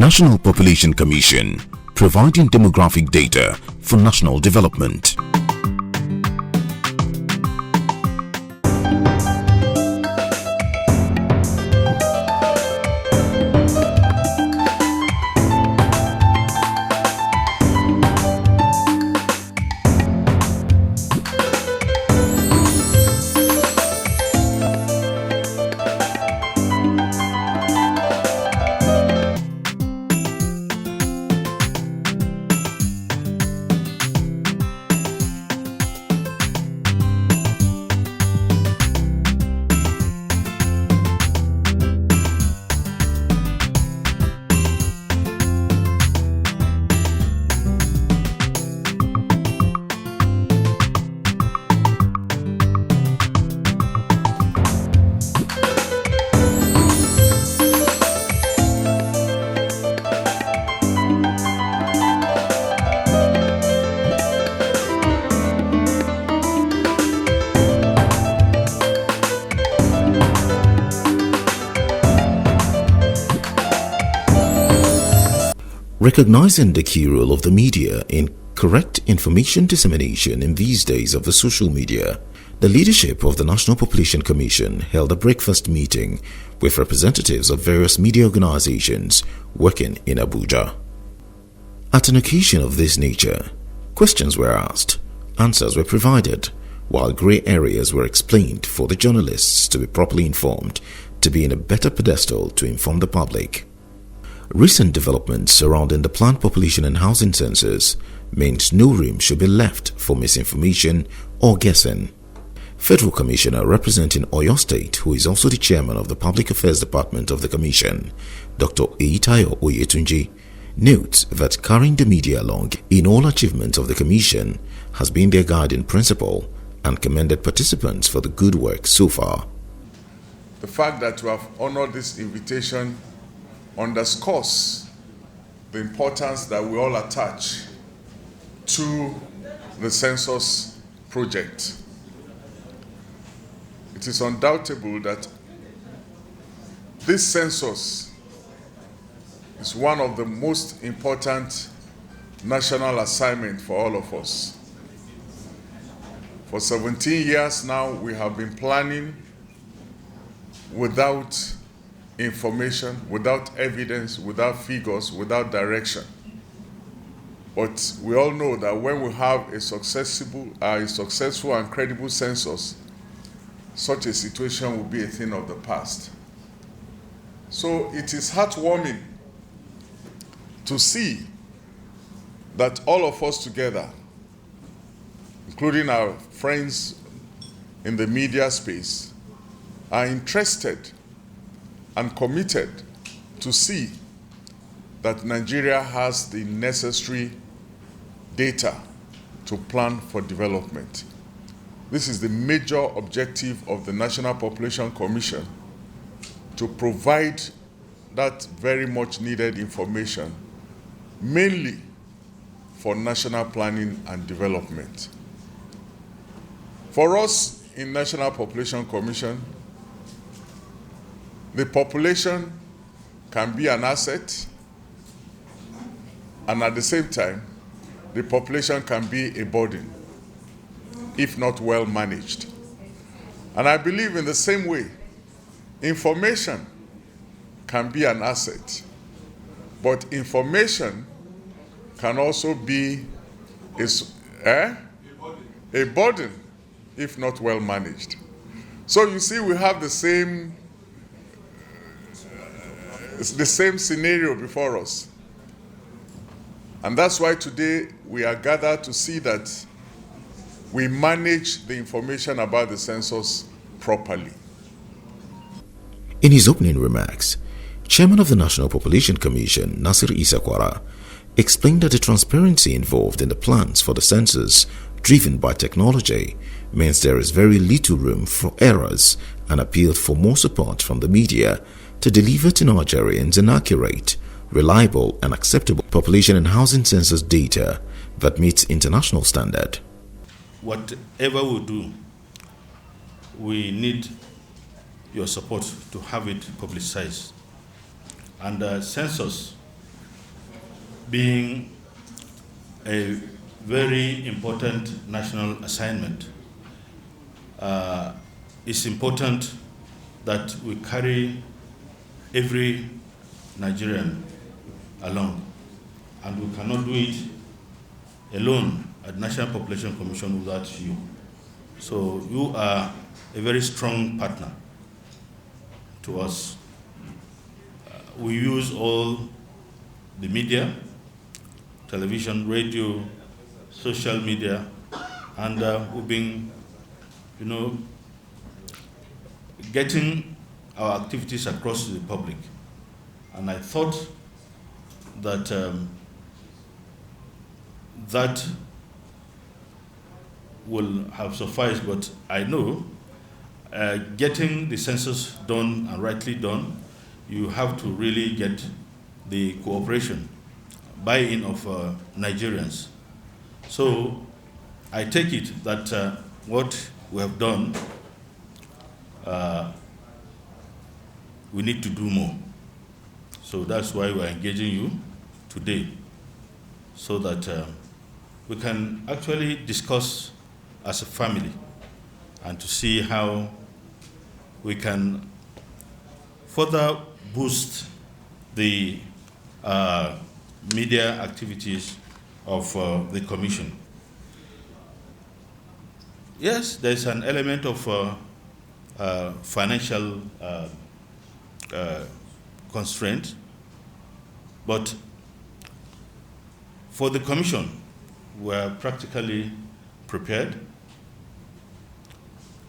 National Population Commission, providing demographic data for national development. Recognizing the key role of the media in correct information dissemination in these days of the social media, the leadership of the National Population Commission held a breakfast meeting with representatives of various media organizations working in Abuja. At an occasion of this nature, questions were asked, answers were provided, while grey areas were explained for the journalists to be properly informed, to be in a better pedestal to inform the public. Recent developments surrounding the planned Population and Housing Census means no room should be left for misinformation or guessing. Federal Commissioner representing Oyo State, who is also the chairman of the Public Affairs Department of the Commission, Dr. Eitayo Oyetunji, notes that carrying the media along in all achievements of the Commission has been their guiding principle and commended participants for the good work so far. The fact that you have honored this invitation underscores the importance that we all attach to the census project. It is undoubtable that this census is one of the most important national assignments for all of us. For 17 years now, we have been planning without information, without evidence, without figures, without direction. But we all know that when we have a successful and credible census, such a situation will be a thing of the past. So it is heartwarming to see that all of us together, including our friends in the media space, are interested and committed to see that Nigeria has the necessary data to plan for development. This is the major objective of the National Population Commission, to provide that very much needed information, mainly for national planning and development. For us in National Population Commission, the population can be an asset, and at the same time, the population can be a burden, if not well managed. And I believe in the same way, information can be an asset, but information can also be a burden, if not well managed. So you see, we have the same scenario before us. And that's why today we are gathered to see that we manage the information about the census properly. In his opening remarks, Chairman of the National Population Commission, Nasir Isakwara, explained that the transparency involved in the plans for the census, driven by technology, means there is very little room for errors, and appealed for more support from the media to deliver to Nigerians an accurate, reliable and acceptable population and housing census data that meets international standard. Whatever we do, we need your support to have it publicized. And the census being a very important national assignment, it's important that we carry every Nigerian along, and we cannot do it alone at National Population Commission without you. So you are a very strong partner to us. We use all the media, television, radio, social media, and we've been, getting our activities across to the public. And I thought that that will have sufficed, but I know getting the census done and rightly done, you have to really get the cooperation, buy-in of Nigerians. So I take it that what we have done, we need to do more. So that's why we're engaging you today, so that we can actually discuss as a family and to see how we can further boost the media activities of the Commission. Yes, there's an element of financial constraint, but for the Commission, we're practically prepared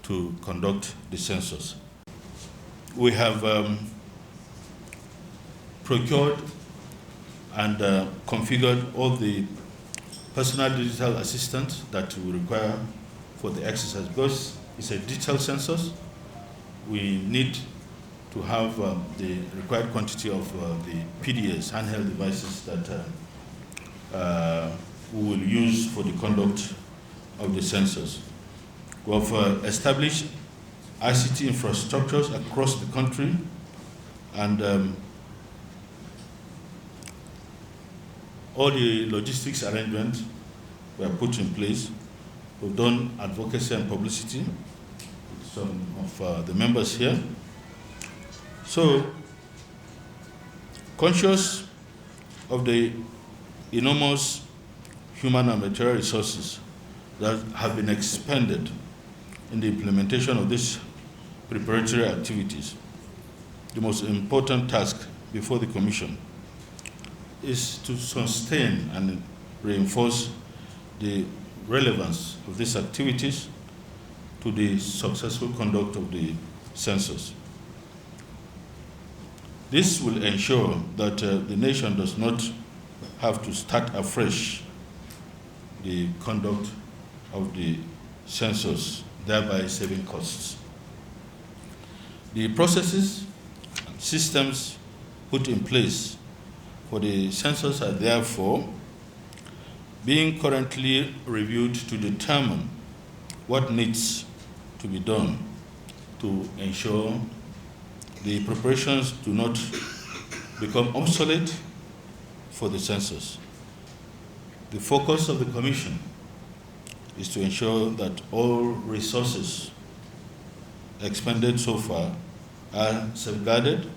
to conduct the census. We have procured and configured all the personal digital assistants that we require for the exercise. Because it's a digital census, we need to have the required quantity of the PDAs, handheld devices that we will use for the conduct of the census. We have established ICT infrastructures across the country, and all the logistics arrangements were put in place. We've done advocacy and publicity with some of the members here. So, conscious of the enormous human and material resources that have been expended in the implementation of these preparatory activities, the most important task before the Commission is to sustain and reinforce the relevance of these activities to the successful conduct of the census. This will ensure that the nation does not have to start afresh the conduct of the census, thereby saving costs. The processes and systems put in place for the census are therefore being currently reviewed to determine what needs to be done to ensure the preparations do not become obsolete for the census. The focus of the Commission is to ensure that all resources expended so far are safeguarded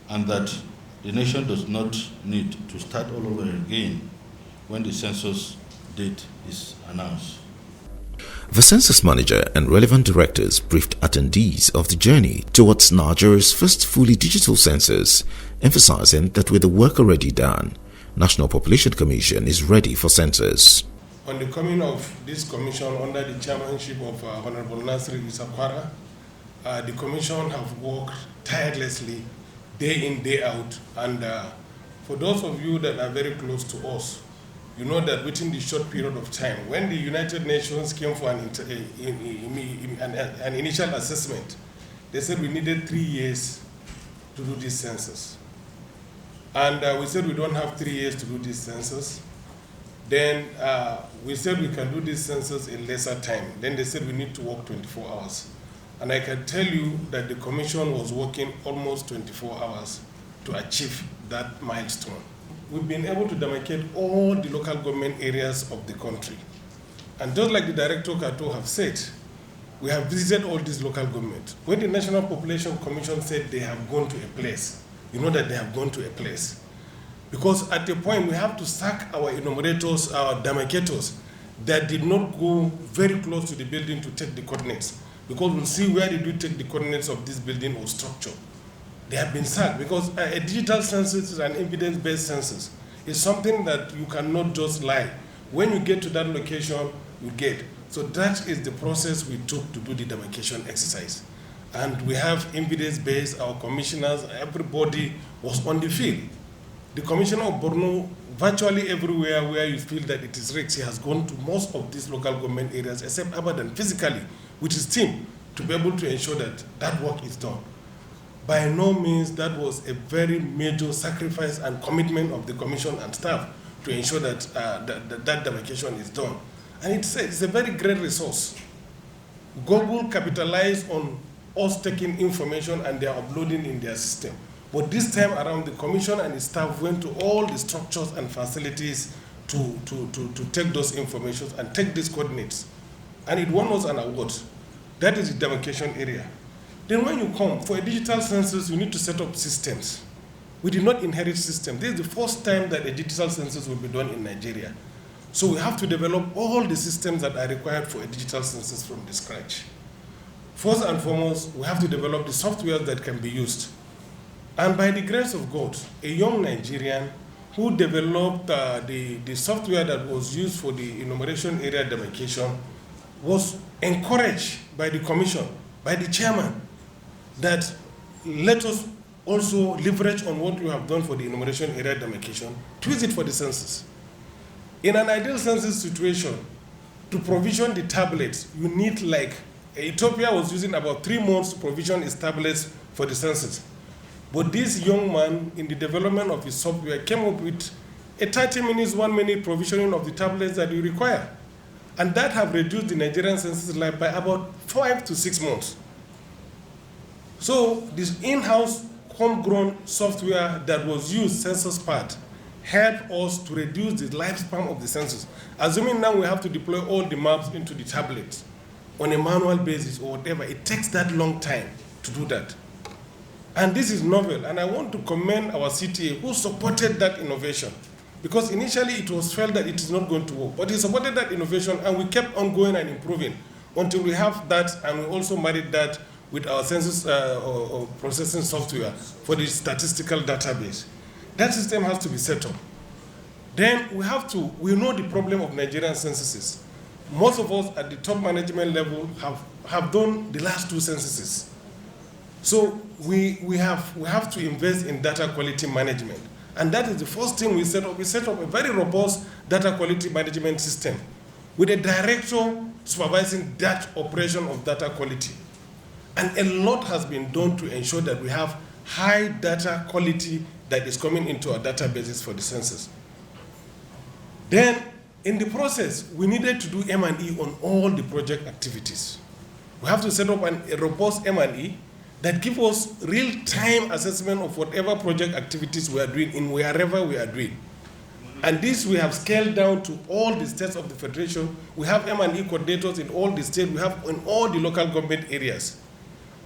and that the nation does not need to start all over again when the census date is announced. The census manager and relevant directors briefed attendees of the journey towards Nigeria's first fully digital census, emphasizing that with the work already done, National Population Commission is ready for census. On the coming of this commission under the chairmanship of Honorable Nasri Isakwara, the commission have worked tirelessly day in, day out, and for those of you that are very close to us, you know that within the short period of time, when the United Nations came for an initial assessment, they said we needed 3 years to do this census. And we said we don't have 3 years to do this census. Then we said we can do this census in lesser time. Then they said we need to work 24 hours. And I can tell you that the commission was working almost 24 hours to achieve that milestone. we've been able to demarcate all the local government areas of the country. And just like the Director Kato have said, we have visited all these local governments. When the National Population Commission said they have gone to a place, you know that they have gone to a place. Because at a point we have to sack our enumerators, our demarcators that did not go very close to the building to take the coordinates. Because we'll see where did we take the coordinates of this building or structure. They have been sacked because a digital census is an evidence-based census. It's something that you cannot just lie. When you get to that location, you get. So that is the process we took to do the demarcation exercise. And we have evidence-based, our commissioners, everybody was on the field. The Commissioner of Borno, virtually everywhere where you feel that it is risky, has gone to most of these local government areas, except Abadan, physically, with his team, to be able to ensure that that work is done. By no means, that was a very major sacrifice and commitment of the Commission and staff to ensure that that demarcation is done. And it's a very great resource. Google capitalized on us taking information and they are uploading in their system. But this time around, the Commission and the staff went to all the structures and facilities to take those informations and take these coordinates. And it won us an award. That is the demarcation area. Then when you come, for a digital census, you need to set up systems. We did not inherit systems. This is the first time that a digital census will be done in Nigeria. So we have to develop all the systems that are required for a digital census from the scratch. First and foremost, we have to develop the software that can be used. And by the grace of God, a young Nigerian who developed the software that was used for the enumeration area demarcation was encouraged by the Commission, by the chairman, that let us also leverage on what we have done for the enumeration area demarcation to use it for the census. In an ideal census situation, to provision the tablets, you need Ethiopia was using about 3 months to provision its tablets for the census. But this young man, in the development of his software, came up with a 30 minutes, 1 minute provisioning of the tablets that you require. And that have reduced the Nigerian census life by about 5 to 6 months. So this in-house homegrown software that was used, Census Part, helped us to reduce the lifespan of the census. Assuming now we have to deploy all the maps into the tablets on a manual basis or whatever, it takes that long time to do that. And this is novel, and I want to commend our CTA who supported that innovation, because initially it was felt that it is not going to work, but he supported that innovation and we kept on going and improving until we have that, and we also married that with our census processing software for the statistical database. That system has to be set up. Then we know the problem of Nigerian censuses. Most of us at the top management level have done the last 2 censuses. So we have to invest in data quality management. And that is the first thing we set up. We set up a very robust data quality management system with a director supervising that operation of data quality. And a lot has been done to ensure that we have high data quality that is coming into our databases for the census. Then, in the process, we needed to do M&E on all the project activities. We have to set up a robust M&E that gives us real-time assessment of whatever project activities we are doing in wherever we are doing. And this we have scaled down to all the states of the Federation. We have M&E coordinators in all the states. We have in all the local government areas.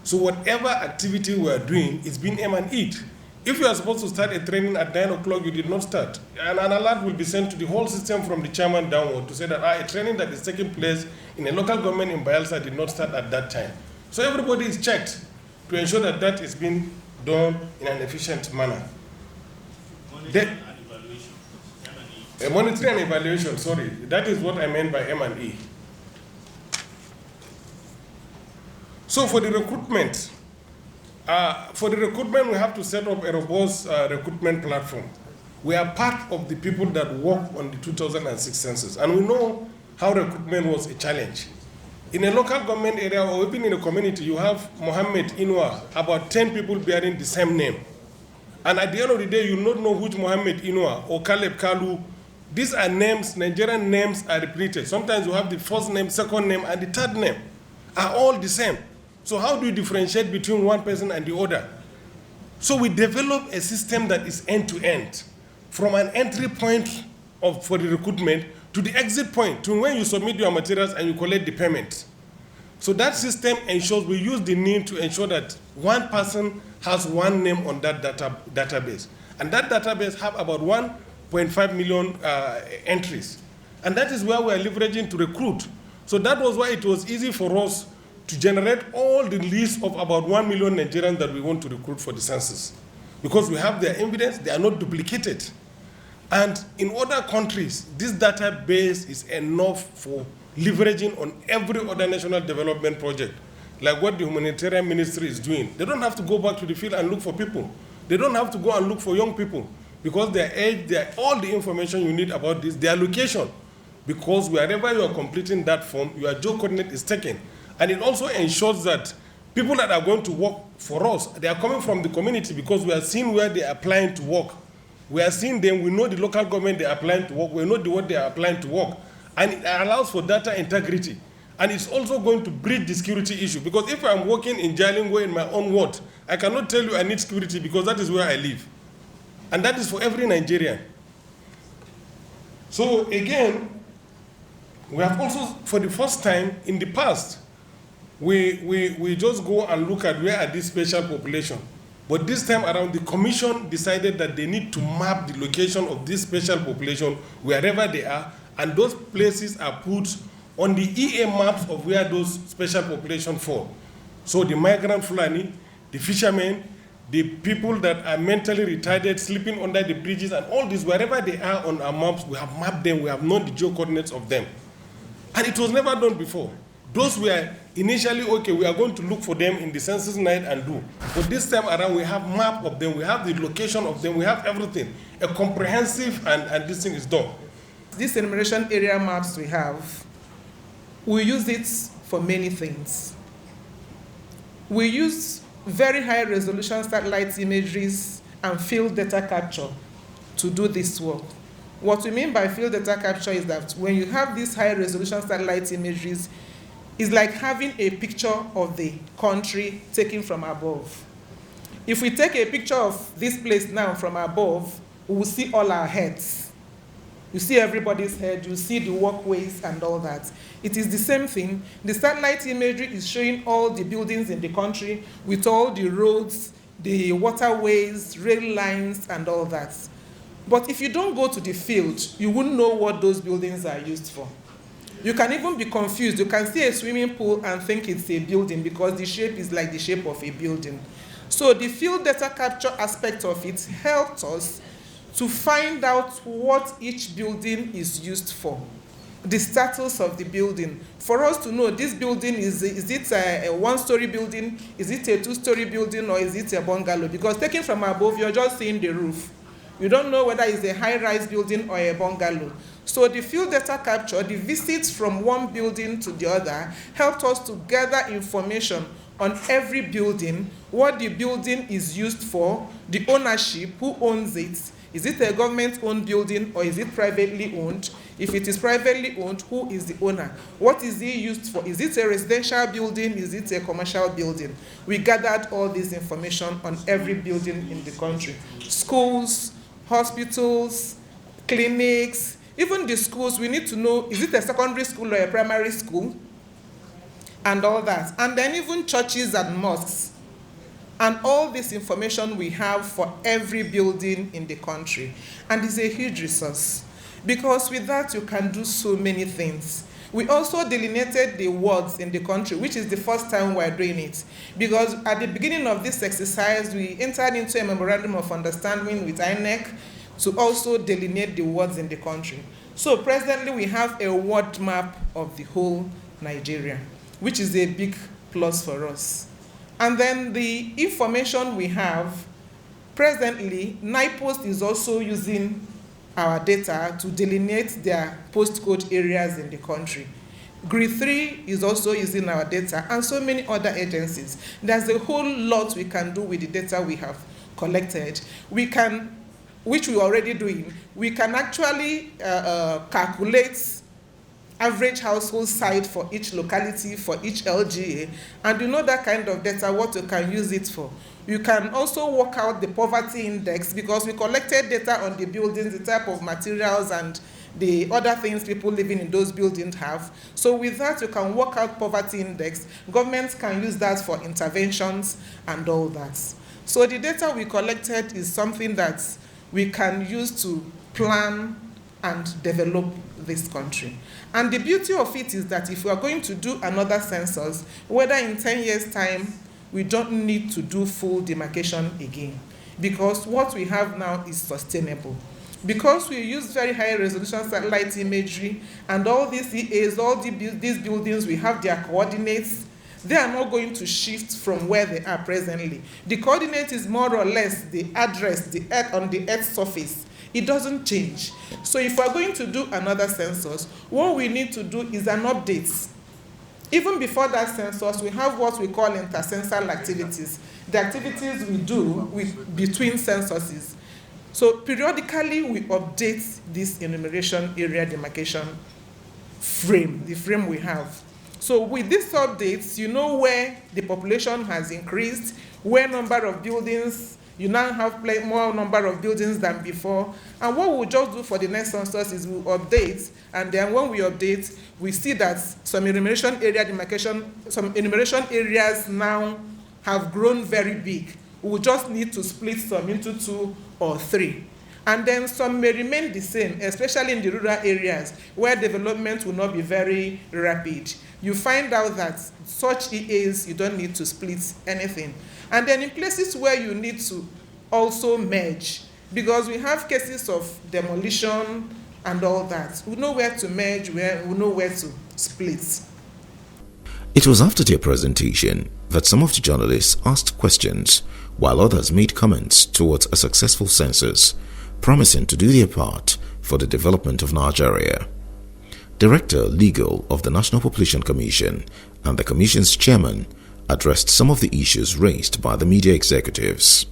So whatever activity we are doing is being M&E'd. If you are supposed to start a training at 9 o'clock, you did not start. And an alert will be sent to the whole system from the chairman downward to say that a training that is taking place in a local government in Bayelsa did not start at that time. So everybody is checked to ensure that that is being done in an efficient manner. Monitoring and evaluation, sorry. That is what I meant by M&E. So for the recruitment, we have to set up a robust recruitment platform. We are part of the people that work on the 2006 census, and we know how recruitment was a challenge. In a local government area or even in a community, you have Mohammed Inua, about 10 people bearing the same name. And at the end of the day, you will not know which Mohammed Inua or Caleb Kalu. These are names, Nigerian names are repeated. Sometimes you have the first name, second name, and the third name are all the same. So how do you differentiate between one person and the other? So we develop a system that is end-to-end. from an entry point for the recruitment to the exit point, to when you submit your materials and you collect the payment. So that system ensures we use the name to ensure that one person has one name on that database. And that database have about 1.5 million entries. And that is where we are leveraging to recruit. So that was why it was easy for us to generate all the list of about 1 million Nigerians that we want to recruit for the census. Because we have their evidence, they are not duplicated. And in other countries, this database is enough for leveraging on every other national development project, like what the humanitarian ministry is doing. They don't have to go back to the field and look for people. They don't have to go and look for young people because their age, all the information you need about this, their location, because wherever you are completing that form, your geo-coordinate is taken. And it also ensures that people that are going to work for us, they are coming from the community because we are seeing where they are applying to work. We are seeing them, we know the local government they are applying to work, we know what they are applying to work. And it allows for data integrity. And it's also going to bridge the security issue. Because if I'm working in Jalingo in my own ward, I cannot tell you I need security because that is where I live. And that is for every Nigerian. So again, we have also, for the first time in the past, we just go and look at where are these special population. But this time around, the commission decided that they need to map the location of this special population wherever they are, and those places are put on the EA maps of where those special population fall. So the migrant Fulani, the fishermen, the people that are mentally retarded, sleeping under the bridges, and all this, wherever they are on our maps, we have mapped them, we have known the geo-coordinates of them. And it was never done before. Those were initially, okay, we are going to look for them in the census night and do. But this time around, we have map of them, we have the location of them, we have everything. A comprehensive, and this thing is done. These enumeration area maps we have, we use it for many things. We use very high resolution satellite imageries and field data capture to do this work. What we mean by field data capture is that when you have these high resolution satellite imageries, it's like having a picture of the country taken from above. If we take a picture of this place now from above, we will see all our heads. You see everybody's head, you see the walkways and all that. It is the same thing. The satellite imagery is showing all the buildings in the country with all the roads, the waterways, rail lines, and all that. But if you don't go to the field, you wouldn't know what those buildings are used for. You can even be confused. You can see a swimming pool and think it's a building because the shape is like the shape of a building. So the field data capture aspect of it helped us to find out what each building is used for, the status of the building. For us to know this building, is it a one-story building, is it a two-story building, or is it a bungalow? Because taken from above, you're just seeing the roof. You don't know whether it's a high-rise building or a bungalow. So the field data capture, the visits from one building to the other, helped us to gather information on every building, what the building is used for, the ownership, who owns it. Is it a government-owned building or is it privately owned? If it is privately owned, who is the owner? What is it used for? Is it a residential building? Is it a commercial building? We gathered all this information on every building in the country. Schools, hospitals, clinics, even the schools, we need to know, is it a secondary school or a primary school? And all that. And then even churches and mosques. And all this information we have for every building in the country. And it's a huge resource. Because with that, you can do so many things. We also delineated the wards in the country, which is the first time we're doing it. Because at the beginning of this exercise, we entered into a memorandum of understanding with INEC to also delineate the wards in the country. So presently, we have a ward map of the whole Nigeria, which is a big plus for us. And then the information we have, presently, NIPOST is also using our data to delineate their postcode areas in the country. Grid 3 is also using our data, and so many other agencies. There's a whole lot we can do with the data we have collected. We can, which we're already doing, we can actually calculate average household size for each locality, for each LGA, and you know that kind of data, what you can use it for. You can also work out the poverty index, because we collected data on the buildings, the type of materials and the other things people living in those buildings have. So with that, you can work out poverty index. Governments can use that for interventions and all that. So the data we collected is something that we can use to plan and develop this country. And the beauty of it is that if we are going to do another census, whether in 10 years' time, we don't need to do full demarcation again, because what we have now is sustainable. Because we use very high resolution satellite imagery and all these EAs, all these buildings, we have their coordinates, they are not going to shift from where they are presently. The coordinate is more or less the address, the earth on the Earth's surface. It doesn't change. So if we're going to do another census, what we need to do is an update. Even before that census, we have what we call intercensal activities, the activities we do between censuses. So periodically, we update this enumeration area demarcation frame, the frame we have. So with these updates, you know where the population has increased, where number of buildings, you now have more number of buildings than before. And what we'll just do for the next census is we'll update, and then when we update, we see that some enumeration area demarcation, some enumeration areas now have grown very big. We'll just need to split some into 2 or 3. And then some may remain the same, especially in the rural areas where development will not be very rapid. You find out that such EAs, you don't need to split anything. And then in places where you need to also merge, because we have cases of demolition and all that, we know where to merge, we know where to split. It was after their presentation that some of the journalists asked questions, while others made comments towards a successful census, promising to do their part for the development of Nigeria. Director Legal of the National Population Commission and the Commission's chairman addressed some of the issues raised by the media executives.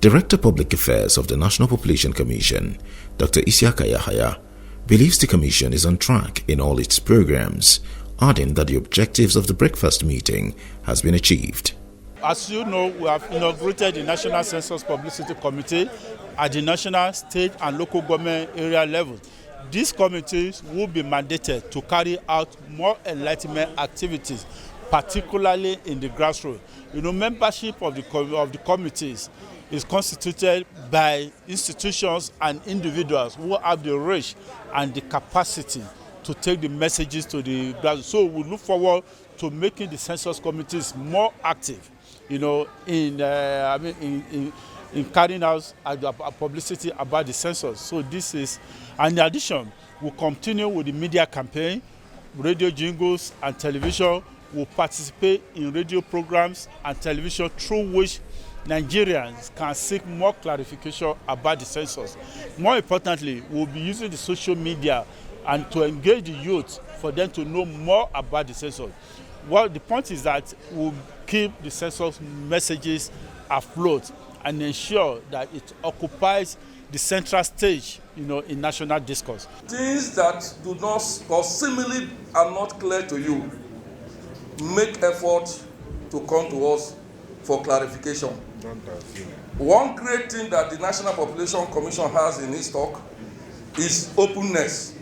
Director Public Affairs of the National Population Commission, Dr. Isiaka Yahaya, believes the Commission is on track in all its programs, adding that the objectives of the breakfast meeting has been achieved. As you know, we have inaugurated the National Census Publicity Committee at the national, state and local government area level. These committees will be mandated to carry out more enlightenment activities, particularly in the grassroots. Membership of the committees is constituted by institutions and individuals who have the reach and the capacity to take the messages to the grassroots. So we look forward to making the census committees more active, in carrying out a publicity about the census. So this is, and in addition, we'll continue with the media campaign, radio jingles and television. Will participate in radio programs and television through which Nigerians can seek more clarification about the census. More importantly, we'll be using the social media and to engage the youth for them to know more about the census. Well, the point is that we'll keep the census messages afloat and ensure that it occupies the central stage, in national discourse. Things that do not or seemingly are not clear to you, make effort to come to us for clarification. One great thing that the National Population Commission has in its stock is openness.